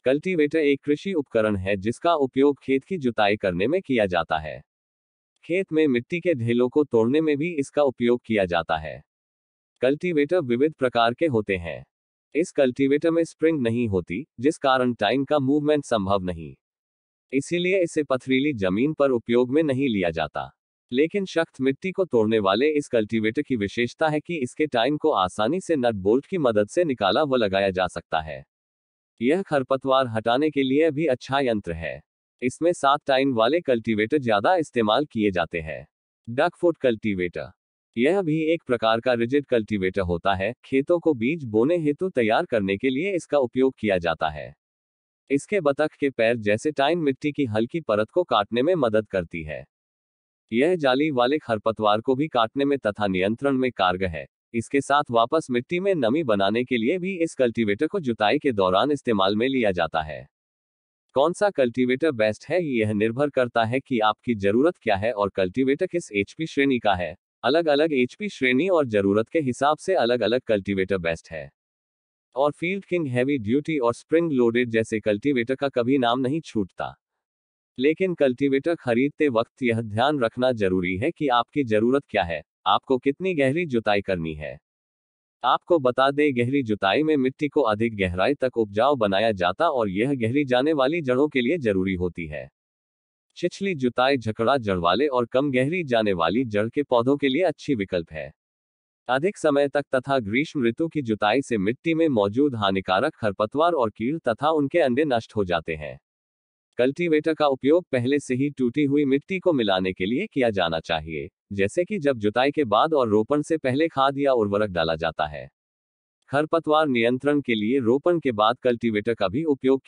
Cultivator एक कृषि उपकरण है जिसका उपयोग खेत की जुताई करने में किया जाता है। खेत में मिट्टी के ढेलों को तोड़ने में भी इसका उपयोग किया जाता है। कल्टीवेटर विविध प्रकार के होते हैं। इस कल्टीवेटर में स्प्रिंग नहीं होती, जिस कारण टाइन का मूवमेंट संभव नहीं। इसीलिए इसे पथरीली जमीन पर उपयोग में नहीं लिया जाता। लेकिन सख्त मिट्टी को तोड़ने वाले इस कल्टीवेटर की विशेषता है कि इसके टाइन को आसानी से नट बोल्ट की मदद से निकाला व लगाया जा सकता है। यह खरपतवार हटाने के लिए भी अच्छा यंत्र है। इसमें 7 टाइन वाले कल्टीवेटर ज्यादा इस्तेमाल किए जाते हैं। डकफुट कल्टीवेटर, यह भी एक प्रकार का रिजिड कल्टीवेटर होता है। खेतों को बीज बोने हेतु तैयार करने के लिए इसका उपयोग किया जाता है। इसके बतख के पैर जैसे टाइन मिट्टी की हल्की परत को काटने में मदद करती है। यह जाली वाले खरपतवार को भी काटने में तथा नियंत्रण में कारगर है। इसके साथ वापस मिट्टी में नमी बनाने के लिए भी इस कल्टीवेटर को जुताई के दौरान इस्तेमाल में लिया जाता है। कौन सा कल्टीवेटर बेस्ट है, यह निर्भर करता है कि आपकी जरूरत क्या है और कल्टीवेटर किस एचपी श्रेणी का है। अलग अलग एचपी श्रेणी और जरूरत के हिसाब से अलग अलग कल्टीवेटर बेस्ट है। और फील्ड किंग, हैवी ड्यूटी और स्प्रिंग लोडेड जैसे कल्टीवेटर का कभी नाम नहीं छूटता। लेकिन कल्टीवेटर खरीदते वक्त यह ध्यान रखना जरूरी है कि आपकी जरूरत क्या है, आपको कितनी गहरी जुताई करनी है। आपको बता दें, गहरी जुताई में मिट्टी को अधिक गहराई तक उपजाऊ बनाया जाता और यह गहरी जाने वाली जड़ों के लिए जरूरी होती है। छिछली जुताई झकड़ा जड़ वाले और कम गहरी जाने वाली जड़ के पौधों के लिए अच्छी विकल्प है। अधिक समय तक तथा ग्रीष्म ऋतु की जुताई से मिट्टी में मौजूद हानिकारक खरपतवार और कीड़ तथा उनके अंडे नष्ट हो जाते हैं। कल्टीवेटर का उपयोग पहले से ही टूटी हुई मिट्टी को मिलाने के लिए किया जाना चाहिए, जैसे कि जब जुताई के बाद और रोपण से पहले खाद या उर्वरक डाला जाता है। खरपतवार नियंत्रण के लिए रोपण के बाद कल्टीवेटर का भी उपयोग किया